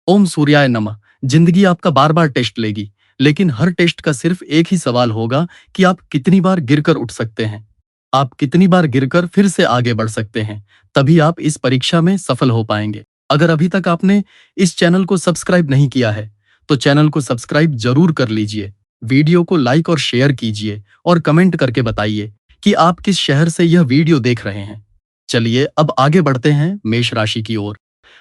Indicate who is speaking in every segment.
Speaker 1: ओम सूर्याय नमः। जिंदगी आपका बार बार टेस्ट लेगी, लेकिन हर टेस्ट का सिर्फ एक ही सवाल होगा कि आप कितनी बार गिरकर उठ सकते हैं। आप कितनी बार गिरकर फिर से आगे बढ़ सकते हैं। तभी आप इस परीक्षा में सफल हो पाएंगे। अगर अभी तक आपने इस चैनल को सब्सक्राइब नहीं किया है, तो चैनल को सब्सक्राइब जरूर कर लीजिए। वीडियो को लाइक और शेयर कीजिए और कमेंट करके बताइए कि आप किस शहर से यह वीडियो देख रहे हैं। चलिए अब आगे बढ़ते हैं मेष राशि की ओर।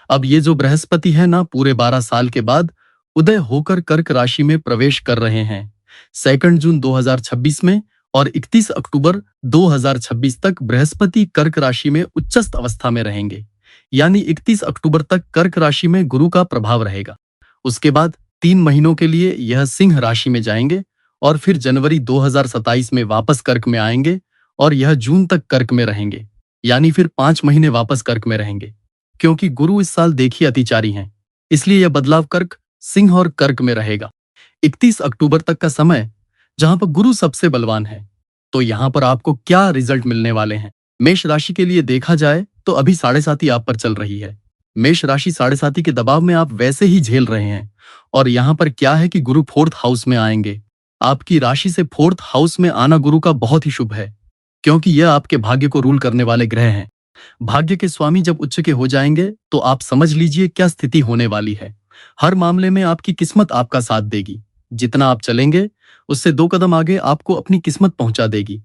Speaker 1: अब ये जो बृहस्पति है ना, पूरे 12 साल के बाद उदय होकर कर्क राशि में प्रवेश कर रहे हैं। 2 जून 2026 में और 31 अक्टूबर 2026 तक बृहस्पति कर्क राशि में उच्चस्थ अवस्था में रहेंगे। यानी 31 अक्टूबर तक कर्क राशि में गुरु का प्रभाव रहेगा। उसके बाद 3 महीनों के लिए यह सिंह राशि में जाएंगे और फिर जनवरी 2027 में वापस कर्क में आएंगे और यह जून तक कर्क में रहेंगे। यानी फिर 5 महीने वापस कर्क में रहेंगे। क्योंकि गुरु इस साल देखिए अतिचारी हैं, इसलिए यह बदलाव कर्क, सिंह और कर्क में रहेगा। 31 अक्टूबर तक का समय जहां पर गुरु सबसे बलवान है। तो यहां पर आपको क्या रिजल्ट मिलने वाले हैं? मेष राशि के लिए देखा जाए तो अभी 7.5 आप पर चल रही है। मेष राशि 7.5 के दबाव में आप वैसे ही झेल रहे हैं। और यहां पर क्या है कि गुरु 4th हाउस में आएंगे। आपकी राशि से 4th हाउस में आना गुरु का बहुत ही शुभ है, क्योंकि यह आपके भाग्य को रूल करने वाले ग्रह हैं। भाग्य के स्वामी जब उच्च के हो जाएंगे तो आप समझ लीजिए क्या स्थिति होने वाली है। हर मामले में आपकी किस्मत आपका साथ देगी। जितना आप चलेंगे उससे 2 कदम आगे आपको अपनी किस्मत पहुंचा देगी।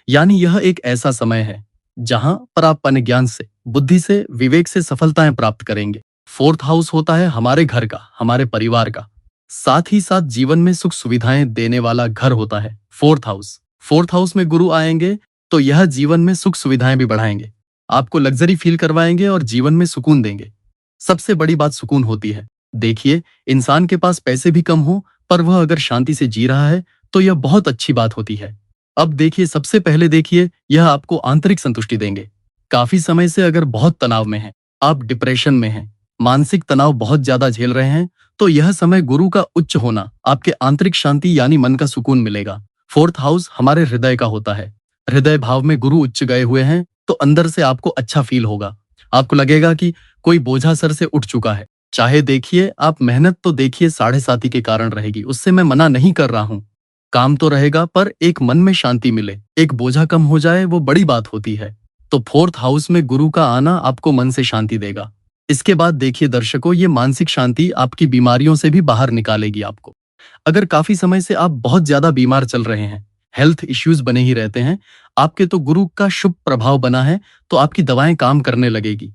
Speaker 1: यानी यह एक ऐसा समय है जहां पर आप अपने ज्ञान से, बुद्धि से, विवेक से सफलताएं प्राप्त करेंगे। 4th हाउस होता है हमारे घर का, हमारे परिवार का, साथ ही साथ जीवन में सुख सुविधाएं देने वाला घर होता है 4th हाउस। 4th हाउस में गुरु आएंगे तो यह जीवन में सुख सुविधाएं भी बढ़ाएंगे, आपको लग्जरी फील करवाएंगे और जीवन में सुकून देंगे। सबसे बड़ी बात सुकून होती है। देखिए, इंसान के पास पैसे भी कम हो पर वह अगर शांति से जी रहा है तो यह बहुत अच्छी बात होती है। अब देखिए, सबसे पहले देखिए, यह आपको आंतरिक संतुष्टि देंगे। काफी समय से अगर बहुत तनाव में हैं, आप डिप्रेशन में हैं, मानसिक तनाव बहुत ज्यादा झेल रहे हैं, तो यह समय गुरु का उच्च होना आपके आंतरिक शांति यानी मन का सुकून मिलेगा। 4th हाउस हमारे हृदय का होता है। हृदय भाव में गुरु उच्च गए हुए हैं तो अंदर से आपको अच्छा फील होगा। आपको लगेगा कि कोई बोझा सर से उठ चुका है। चाहे देखिए, आप मेहनत तो देखिए 7.5 के कारण रहेगी, उससे मैं मना नहीं कर रहा हूं। काम तो रहेगा पर एक मन में शांति मिले, एक बोझा कम हो जाए, वो बड़ी बात होती है। तो 4th हाउस में गुरु का आना आपको मन से शांति देगा। इसके बाद देखिए दर्शकों, ये मानसिक शांति आपकी बीमारियों से भी बाहर निकालेगी आपको। अगर काफी समय से आप बहुत ज्यादा बीमार चल रहे हैं, हेल्थ इश्यूज बने ही रहते हैं, आपके तो गुरु का शुभ प्रभाव बना है तो आपकी दवाएं काम करने लगेगी।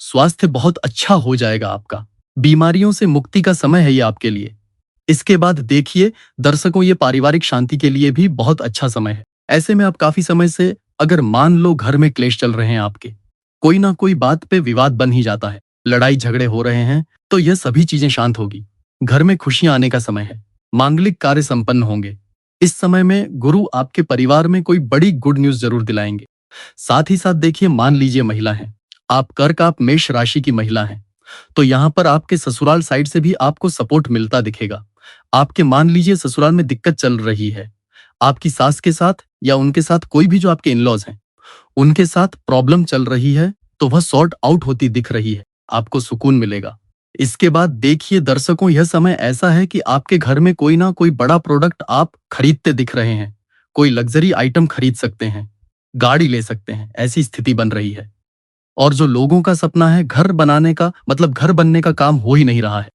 Speaker 1: स्वास्थ्य बहुत अच्छा हो जाएगा आपका। बीमारियों से मुक्ति का समय है ये आपके लिए। इसके बाद देखिए दर्शकों, ये पारिवारिक शांति के लिए भी बहुत अच्छा समय है। ऐसे में आप काफी समय से अगर मान लो घर में क्लेश चल रहे हैं आपके, कोई ना कोई बात पे विवाद बन ही जाता है, लड़ाई झगड़े हो रहे हैं, तो यह सभी चीजें शांत होगी। घर में खुशियां आने का समय है। मांगलिक कार्य संपन्न होंगे। इस समय में गुरु आपके परिवार में कोई बड़ी गुड न्यूज जरूर दिलाएंगे। साथ ही साथ देखिए, मान लीजिए महिला है, आप कर्क, आप मेष राशि की महिला हैं, तो यहाँ पर आपके ससुराल साइड से भी आपको सपोर्ट मिलता दिखेगा। आपके मान लीजिए ससुराल में दिक्कत चल रही है, आपकी सास के साथ या उनके साथ, कोई भी जो आपके इनलॉज हैं उनके साथ प्रॉब्लम चल रही है, तो वह सॉर्ट आउट होती दिख रही है, आपको सुकून मिलेगा। इसके बाद देखिए दर्शकों, यह समय ऐसा है कि आपके घर में कोई ना कोई बड़ा प्रोडक्ट आप खरीदते दिख रहे हैं। कोई लग्जरी आइटम खरीद सकते हैं, गाड़ी ले सकते हैं, ऐसी स्थिति बन रही है। और जो लोगों का सपना है घर बनाने का, मतलब घर बनने का काम हो ही नहीं रहा है,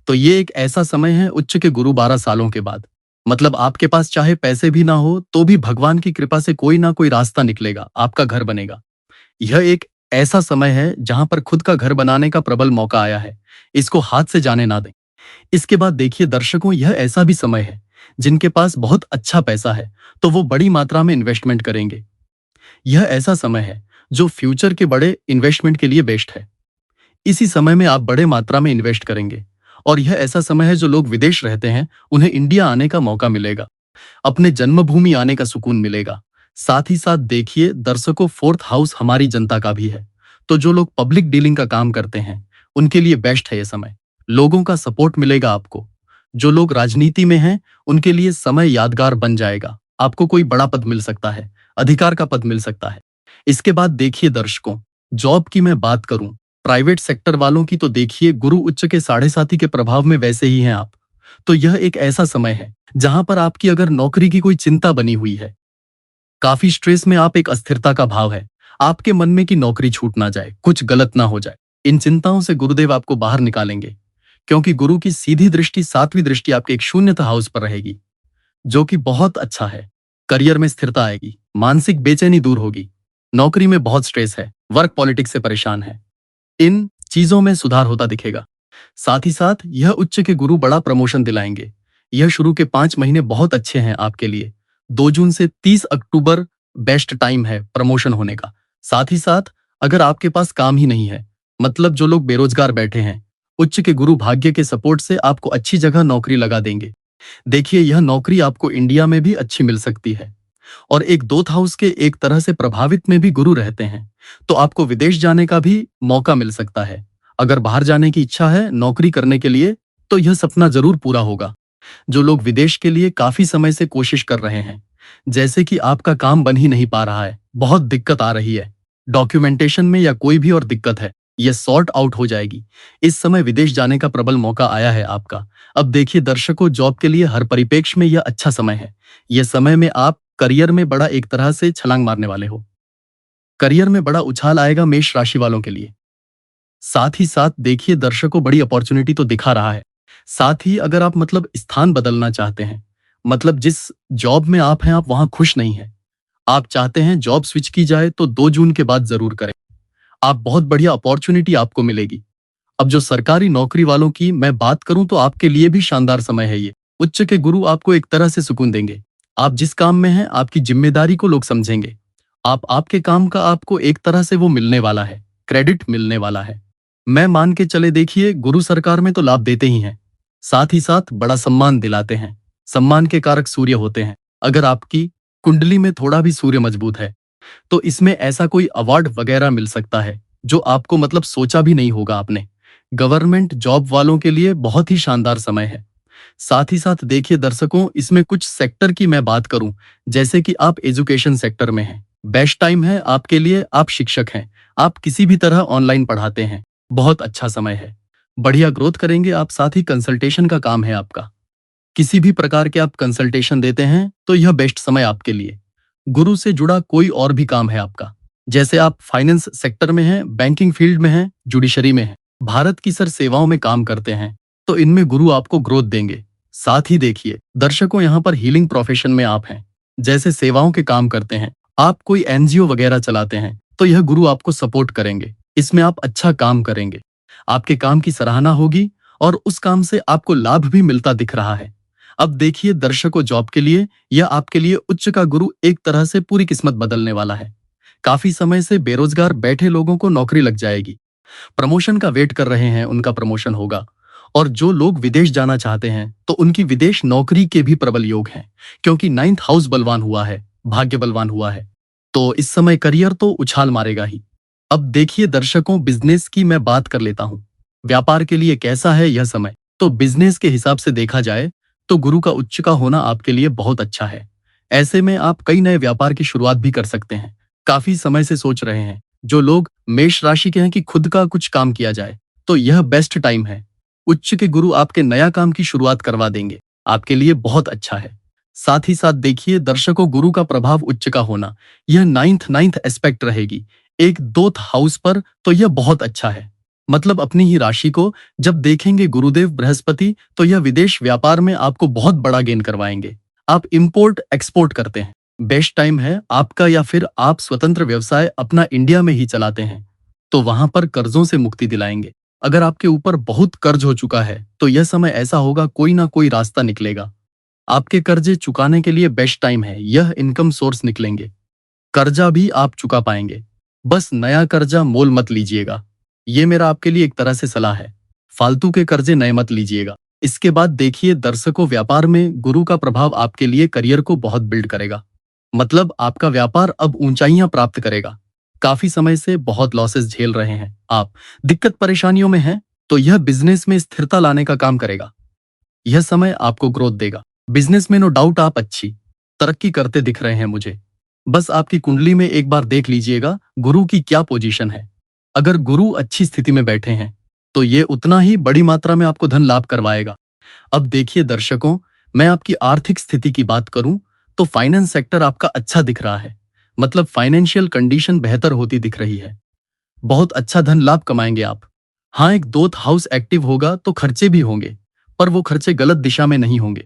Speaker 1: तो ये एक ऐसा समय है उच्च के गुरु 12 सालों के बाद। मतलब आपके पास चाहे पैसे भी ना हो तो भी भगवान की कृपा से कोई ना कोई रास्ता निकलेगा, आपका घर बनेगा। यह एक ऐसा समय है जहां पर खुद का घर बनाने का प्रबल मौका आया है, इसको हाथ से जाने ना दें। इसके बाद देखिए दर्शकों, यह ऐसा भी समय है जिनके पास बहुत अच्छा पैसा है तो वो बड़ी मात्रा में इन्वेस्टमेंट करेंगे। यह ऐसा समय है जो फ्यूचर के बड़े इन्वेस्टमेंट के लिए बेस्ट है। इसी समय में आप बड़े मात्रा में इन्वेस्ट करेंगे। और यह ऐसा समय है जो लोग विदेश रहते हैं उन्हें इंडिया आने का मौका मिलेगा, अपने जन्मभूमि आने का सुकून मिलेगा। साथ ही साथ देखिए दर्शकों, 4th हाउस हमारी जनता का भी है, तो जो लोग पब्लिक डीलिंग का काम करते हैं उनके लिए बेस्ट है यह समय। लोगों का सपोर्ट मिलेगा आपको। जो लोग राजनीति में हैं उनके लिए समय यादगार बन जाएगा। आपको कोई बड़ा पद मिल सकता है, अधिकार का पद मिल सकता है। इसके बाद देखिए दर्शकों, जॉब की मैं बात करूं, प्राइवेट सेक्टर वालों की तो देखिए, गुरु उच्च के 7.5 के प्रभाव में वैसे ही हैं आप। तो यह एक ऐसा समय है जहां पर आपकी अगर नौकरी की कोई चिंता बनी हुई है, काफी स्ट्रेस में आप, एक अस्थिरता का भाव है आपके मन में कि नौकरी छूट ना जाए, कुछ गलत ना हो जाए, इन चिंताओं से गुरुदेव आपको बाहर निकालेंगे। क्योंकि गुरु की सीधी दृष्टि, 7वीं दृष्टि आपके एक शून्यता हाउस पर रहेगी, जो कि बहुत अच्छा है। करियर में स्थिरता आएगी, मानसिक बेचैनी दूर होगी, नौकरी में बहुत स्ट्रेस है, वर्क पॉलिटिक्स से परेशान है, इन चीजों में सुधार होता दिखेगा। साथ ही साथ यह उच्च के गुरु बड़ा प्रमोशन दिलाएंगे। यह शुरू के 5 महीने बहुत अच्छे हैं आपके लिए। 2 जून से 30 अक्टूबर बेस्ट टाइम है प्रमोशन होने का। साथ ही साथ अगर आपके पास काम ही नहीं है, मतलब जो लोग बेरोजगार बैठे हैं, उच्च के गुरु भाग्य के सपोर्ट से आपको अच्छी जगह नौकरी लगा देंगे। देखिए, यह नौकरी आपको इंडिया में भी अच्छी मिल सकती है। और एक 2th हाउस के एक तरह से प्रभावित में भी गुरु रहते हैं, तो आपको विदेश जाने का भी मौका मिल सकता है। अगर बाहर जाने की इच्छा है नौकरी करने के लिए, तो यह सपना जरूर पूरा होगा। जो लोग विदेश के लिए काफी समय से कोशिश कर रहे हैं, जैसे कि आपका काम बन ही नहीं पा रहा है, बहुत दिक्कत आ रही है, डॉक्यूमेंटेशन में या कोई भी और दिक्कत है, यह सॉर्ट आउट हो जाएगी। इस समय विदेश जाने का प्रबल मौका आया है आपका। अब देखिए दर्शकों, जॉब के लिए हर परिप्रेक्ष्य में यह अच्छा समय है। यह समय में आप करियर में बड़ा एक तरह से छलांग मारने वाले हो। करियर में बड़ा उछाल आएगा मेष राशि वालों के लिए। साथ ही साथ देखिए दर्शकों, बड़ी अपॉर्चुनिटी तो दिखा रहा है। साथ ही अगर आप मतलब स्थान बदलना चाहते हैं, मतलब जिस जॉब में आप हैं आप वहां खुश नहीं हैं, आप चाहते हैं जॉब स्विच की जाए, तो 2 जून के बाद जरूर करें। आप बहुत बढ़िया अपॉर्चुनिटी आपको मिलेगी। अब जो सरकारी नौकरी वालों की मैं बात करूं, तो आपके लिए भी शानदार समय है ये। उच्च के गुरु आपको एक तरह से सुकून देंगे। आप जिस काम में हैं, आपकी जिम्मेदारी को लोग समझेंगे। आपके काम का आपको एक तरह से वो मिलने वाला है, क्रेडिट मिलने वाला है। मैं मान के चले, देखिए गुरु सरकार में तो लाभ देते ही हैं, साथ ही साथ बड़ा सम्मान दिलाते हैं। सम्मान के कारक सूर्य होते हैं। अगर आपकी कुंडली में थोड़ा भी सूर्य मजबूत है, तो इसमें ऐसा कोई अवार्ड वगैरह मिल सकता है जो आपको मतलब सोचा भी नहीं होगा आपने। गवर्नमेंट जॉब वालों के लिए बहुत ही शानदार समय है। साथ ही साथ देखिए दर्शकों, इसमें कुछ सेक्टर की मैं बात करूं, जैसे कि आप एजुकेशन सेक्टर में हैं, बेस्ट टाइम है आपके लिए। आप शिक्षक हैं, आप किसी भी तरह ऑनलाइन पढ़ाते हैं, बहुत अच्छा समय है, बढ़िया ग्रोथ करेंगे आप। साथ ही कंसल्टेशन का काम है आपका, किसी भी प्रकार के आप कंसल्टेशन देते हैं, तो यह बेस्ट समय आपके लिए। गुरु से जुड़ा कोई और भी काम है आपका, जैसे आप फाइनेंस सेक्टर में हैं, बैंकिंग फील्ड में हैं, जुडिशरी में हैं, भारत की सर सेवाओं में काम करते हैं, तो इनमें गुरु आपको ग्रोथ देंगे। साथ ही देखिए दर्शकों, यहाँ पर हीलिंग प्रोफेशन में आप हैं, जैसे सेवाओं के काम करते हैं, आप कोई एनजीओ वगैरह चलाते हैं, तो यह गुरु आपको सपोर्ट करेंगे। इसमें आप अच्छा काम करेंगे, आपके काम की सराहना होगी और उस काम से आपको लाभ भी मिलता दिख रहा है। अब देखिए दर्शकों, जॉब के लिए यह आपके लिए उच्च का गुरु एक तरह से पूरी किस्मत बदलने वाला है। काफी समय से बेरोजगार बैठे लोगों को नौकरी लग जाएगी, प्रमोशन का वेट कर रहे हैं, उनका प्रमोशन होगा। और जो लोग विदेश जाना चाहते हैं, तो उनकी विदेश नौकरी के भी प्रबल योग हैं, क्योंकि 9th हाउस बलवान हुआ है, भाग्य बलवान हुआ है, तो इस समय करियर तो उछाल मारेगा ही। अब देखिए दर्शकों, बिजनेस की मैं बात कर लेता हूं। व्यापार के लिए कैसा है यह समय, तो बिजनेस के हिसाब से देखा जाए तो गुरु का उच्च का होना आपके लिए बहुत अच्छा है। ऐसे में आप कई नए व्यापार की शुरुआत भी कर सकते हैं। काफी समय से सोच रहे हैं जो लोग मेष राशि के हैं कि खुद का कुछ काम किया जाए, तो यह बेस्ट टाइम है। उच्च के गुरु आपके नया काम की शुरुआत करवा देंगे, आपके लिए बहुत अच्छा है। साथ ही साथ देखिए दर्शकों, गुरु का प्रभाव उच्च का होना, यह नाइन्थ एस्पेक्ट रहेगी एक 2th हाउस पर, तो यह बहुत अच्छा है। मतलब अपनी ही राशि को जब देखेंगे गुरुदेव बृहस्पति, तो यह विदेश व्यापार में आपको बहुत बड़ा गेन करवाएंगे। आप इंपोर्ट एक्सपोर्ट करते हैं, बेस्ट टाइम है आपका, या फिर आप स्वतंत्र व्यवसाय अपना इंडिया में ही चलाते हैं, तो वहां पर कर्जों से मुक्ति दिलाएंगे। अगर आपके ऊपर बहुत कर्ज हो चुका है, तो यह समय ऐसा होगा कोई ना कोई रास्ता निकलेगा। आपके कर्जे चुकाने के लिए बेस्ट टाइम है, यह इनकम सोर्स निकलेंगे, कर्जा भी आप चुका पाएंगे। बस नया कर्जा मोल मत लीजिएगा, ये मेरा आपके लिए एक तरह से सलाह है। फालतू के कर्जे नए मत लीजिएगा। इसके बाद देखिए दर्शकों, व्यापार में गुरु का प्रभाव आपके लिए करियर को बहुत बिल्ड करेगा। मतलब आपका व्यापार अब ऊंचाइयां प्राप्त करेगा। काफी समय से बहुत लॉसेस झेल रहे हैं आप, दिक्कत परेशानियों में हैं, तो यह बिजनेस में स्थिरता लाने का काम करेगा। यह समय आपको ग्रोथ देगा। बिजनेस में नो डाउट आप अच्छी तरक्की करते दिख रहे हैं मुझे। बस आपकी कुंडली में एक बार देख लीजिएगा गुरु की क्या पोजीशन है। अगर गुरु अच्छी स्थिति में बैठे हैं तो ये उतना ही बड़ी मात्रा में आपको धन लाभ करवाएगा। अब देखिए दर्शकों, मैं आपकी आर्थिक स्थिति की बात करूं तो फाइनेंस सेक्टर आपका अच्छा दिख रहा है। मतलब फाइनेंशियल कंडीशन बेहतर होती दिख रही है। बहुत अच्छा धन लाभ कमाएंगे आप। हाँ, एक दोस्त हाउस एक्टिव होगा तो खर्चे भी होंगे, पर वो खर्चे गलत दिशा में नहीं होंगे।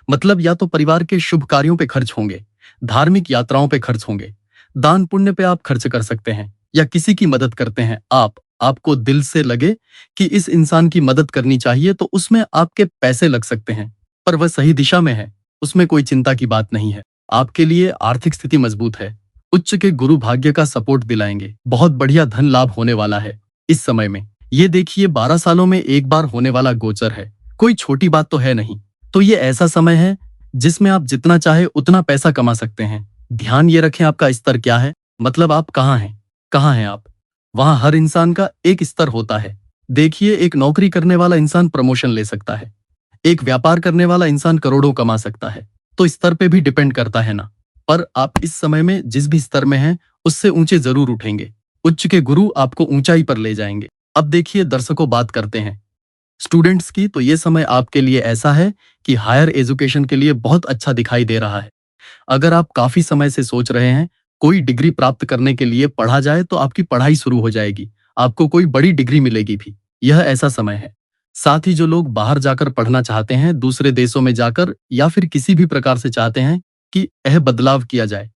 Speaker 1: मतलब या तो परिवार के शुभ कार्यों पे खर्च होंगे, धार्मिक यात्राओं पे खर्च होंगे, दान पुण्य पे आप खर्च कर सकते हैं, या किसी की मदद करते हैं आपको दिल से लगे कि इस इंसान की मदद करनी चाहिए तो उसमें आपके पैसे लग सकते हैं, पर वह सही दिशा में है, उसमें कोई चिंता की बात नहीं है। आपके लिए आर्थिक स्थिति मजबूत है। उच्च के गुरु भाग्य का सपोर्ट दिलाएंगे। बहुत बढ़िया धन लाभ होने वाला है इस समय में। ये देखिए 12 सालों में एक बार होने वाला गोचर है, कोई छोटी बात तो है नहीं। तो ये ऐसा समय है जिसमें आप जितना चाहे उतना पैसा कमा सकते हैं। ध्यान ये रखें आपका स्तर क्या है, मतलब आप कहाँ हैं आप। वहां हर इंसान का एक स्तर होता है। देखिए, एक नौकरी करने वाला इंसान प्रमोशन ले सकता है, एक व्यापार करने वाला इंसान करोड़ों कमा सकता है। तो स्तर पे भी डिपेंड करता है ना। पर आप इस समय में जिस भी स्तर में हैं उससे ऊंचे जरूर उठेंगे। उच्च के गुरु आपको ऊंचाई पर ले जाएंगे। अब देखिए दर्शकों, बात करते हैं स्टूडेंट्स की। तो ये समय आपके लिए ऐसा है कि हायर एजुकेशन के लिए बहुत अच्छा दिखाई दे रहा है। अगर आप काफी समय से सोच रहे हैं कोई डिग्री प्राप्त करने के लिए पढ़ा जाए तो आपकी पढ़ाई शुरू हो जाएगी, आपको कोई बड़ी डिग्री मिलेगी भी। यह ऐसा समय है। साथ ही जो लोग बाहर जाकर पढ़ना चाहते हैं, दूसरे देशों में जाकर, या फिर किसी भी प्रकार से चाहते हैं कि यह बदलाव किया जाए,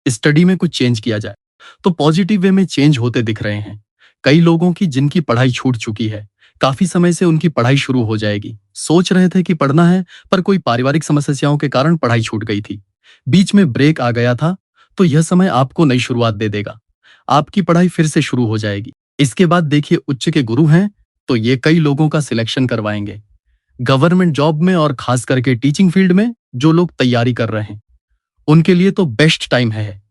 Speaker 1: स्टडी में कुछ चेंज किया जाए, तो पॉजिटिव वे में चेंज होते दिख रहे हैं। कई लोगों की जिनकी पढ़ाई छूट चुकी है, काफी समय से उनकी पढ़ाई शुरू हो जाएगी। सोच रहे थे कि पढ़ना है, पर कोई पारिवारिक समस्याओं के कारण पढ़ाई छूट गई थी, बीच में ब्रेक आ गया था। तो यह समय आपको नई शुरुआत दे देगा, आपकी पढ़ाई फिर से शुरू हो जाएगी। इसके बाद देखिए उच्च के गुरु हैं तो ये कई लोगों का सिलेक्शन करवाएंगे गवर्नमेंट जॉब में, और खास करके टीचिंग फील्ड में जो लोग तैयारी कर रहे हैं उनके लिए तो बेस्ट टाइम है।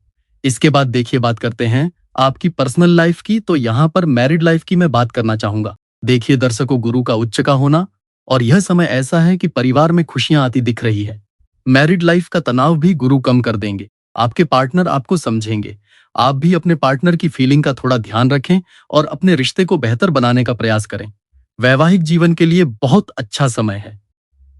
Speaker 1: इसके बाद देखिए बात करते हैं आपकी पर्सनल लाइफ की। तो यहाँ पर मैरिड लाइफ की मैं बात करना चाहूंगा। देखिए दर्शकों, गुरु का उच्च का होना और यह समय ऐसा है कि परिवार में खुशियां आती दिख रही है। मैरिड लाइफ का तनाव भी गुरु कम कर देंगे। आपके पार्टनर आपको समझेंगे। आप भी अपने पार्टनर की फीलिंग का थोड़ा ध्यान रखें और अपने रिश्ते को बेहतर बनाने का प्रयास करें। वैवाहिक जीवन के लिए बहुत अच्छा समय है।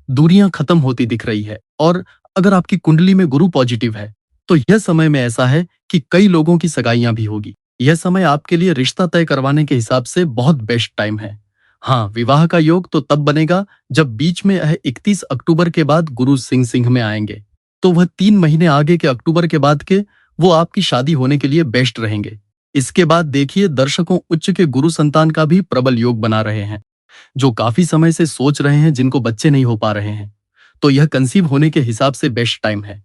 Speaker 1: दूरियां खत्म होती दिख रही है, और अगर आपकी कुंडली में गुरु पॉजिटिव है तो यह समय में ऐसा है कि कई लोगों की सगाइयां भी होगी। यह समय आपके लिए रिश्ता तय करवाने के हिसाब से बहुत बेस्ट टाइम है। हाँ, विवाह का योग तो तब बनेगा जब बीच में यह 31 अक्टूबर के बाद गुरु सिंह में आएंगे। तो वह 3 महीने आगे के अक्टूबर के बाद के वो आपकी शादी होने के लिए बेस्ट रहेंगे। इसके बाद देखिए दर्शकों, उच्च के गुरु संतान का भी प्रबल योग बना रहे हैं। जो काफी समय से सोच रहे हैं, जिनको बच्चे नहीं हो पा रहे हैं, तो यह कंसीव होने के हिसाब से बेस्ट टाइम है।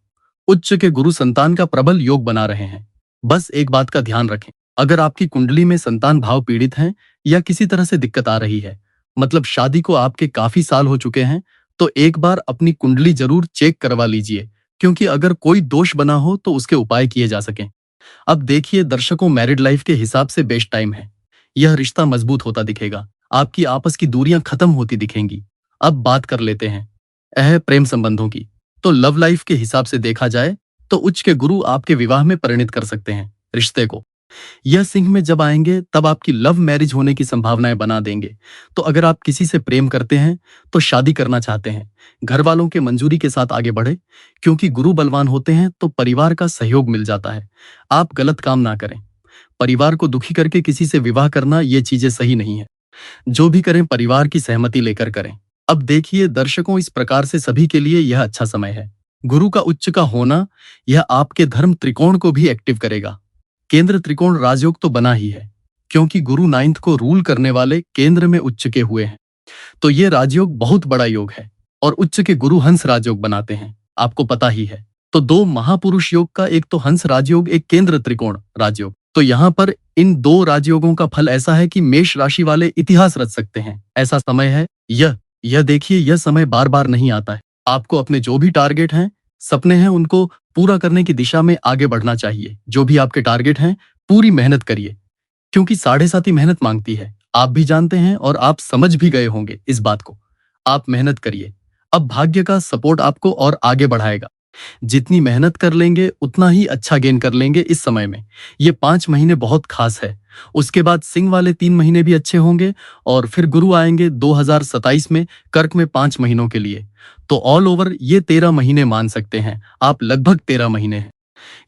Speaker 1: उच्च के गुरु संतान का प्रबल योग बना रहे हैं। बस एक बात का ध्यान रखें, अगर आपकी कुंडली में संतान भाव पीड़ित हैं या किसी तरह से दिक्कत आ रही है, मतलब शादी को आपके काफी साल हो चुके हैं, तो एक बार अपनी कुंडली जरूर चेक करवा लीजिए, क्योंकि अगर कोई दोष बना हो तो उसके उपाय किए जा सकें। अब देखिए दर्शकों, मैरिड लाइफ के हिसाब से बेस्ट टाइम है। यह रिश्ता मजबूत होता दिखेगा, आपकी आपस की दूरियां खत्म होती दिखेंगी। अब बात कर लेते हैं प्रेम संबंधों की। तो लव लाइफ के हिसाब से देखा जाए तो उच्च के गुरु आपके विवाह में परिणित कर सकते हैं रिश्ते को। यह सिंह में जब आएंगे तब आपकी लव मैरिज होने की संभावनाएं बना देंगे। तो अगर आप किसी से प्रेम करते हैं तो शादी करना चाहते हैं, घर वालों के मंजूरी के साथ आगे बढ़े, क्योंकि गुरु बलवान होते हैं तो परिवार का सहयोग मिल जाता है। आप गलत काम ना करें। परिवार को दुखी करके किसी से विवाह करना, ये चीजें सही नहीं है। जो भी करें परिवार की सहमति लेकर करें। अब देखिए दर्शकों, इस प्रकार से सभी के लिए यह अच्छा समय है। गुरु का उच्च का होना यह आपके धर्म त्रिकोण को भी एक्टिव करेगा। केंद्र त्रिकोण राजयोग तो बना ही है, क्योंकि गुरु 9th को रूल करने वाले केंद्र में उच्च के हुए हैं। तो ये राजयोग बहुत बड़ा योग है, और उच्च के गुरु हंस राजयोग बनाते हैं, आपको पता ही है। तो 2 महापुरुष योग का, एक तो हंस राजयोग, एक केंद्र त्रिकोण राजयोग। तो यहाँ पर इन 2 राजयोगों का फल ऐसा है कि मेष राशि वाले इतिहास रच सकते हैं। ऐसा समय है यह देखिए, यह समय बार बार नहीं आता है। आपको अपने जो भी टारगेट हैं, सपने हैं, उनको पूरा करने की दिशा में आगे बढ़ना चाहिए। जो भी आपके टारगेट हैं, पूरी मेहनत करिए, क्योंकि 7.5 मेहनत मांगती है। आप भी जानते हैं और आप समझ भी गए होंगे इस बात को। आप मेहनत करिए, अब भाग्य का सपोर्ट आपको और आगे बढ़ाएगा। जितनी मेहनत कर लेंगे उतना ही अच्छा गेन कर लेंगे इस समय में। ये 5 महीने बहुत खास है। उसके बाद सिंह वाले 3 महीने भी अच्छे होंगे और फिर गुरु आएंगे 2027 में कर्क में 5 महीनों के लिए। तो ऑल ओवर ये 13 महीने मान सकते हैं आप, लगभग 13 महीने हैं।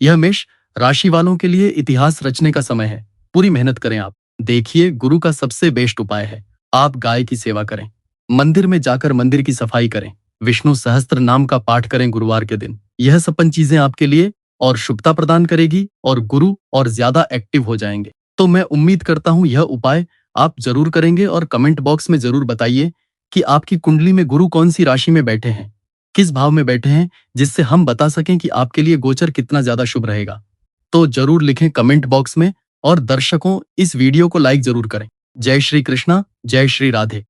Speaker 1: यह मेष राशि वालों के लिए इतिहास रचने का समय है। पूरी मेहनत करें आप। देखिए, गुरु का सबसे बेस्ट उपाय है, आप गाय की सेवा करें, मंदिर में जाकर मंदिर की सफाई करें, विष्णु सहस्त्र नाम का पाठ करें गुरुवार के दिन। यह सपन चीजें आपके लिए और शुभता प्रदान करेगी और गुरु और ज्यादा एक्टिव हो जाएंगे। तो मैं उम्मीद करता हूं यह उपाय आप जरूर करेंगे और कमेंट बॉक्स में जरूर बताइए कि आपकी कुंडली में गुरु कौन सी राशि में बैठे हैं, किस भाव में बैठे हैं, जिससे हम बता सकें कि आपके लिए गोचर कितना ज्यादा शुभ रहेगा। तो जरूर लिखें कमेंट बॉक्स में और दर्शकों इस वीडियो को लाइक जरूर करें। जय श्री कृष्णा, जय श्री राधे।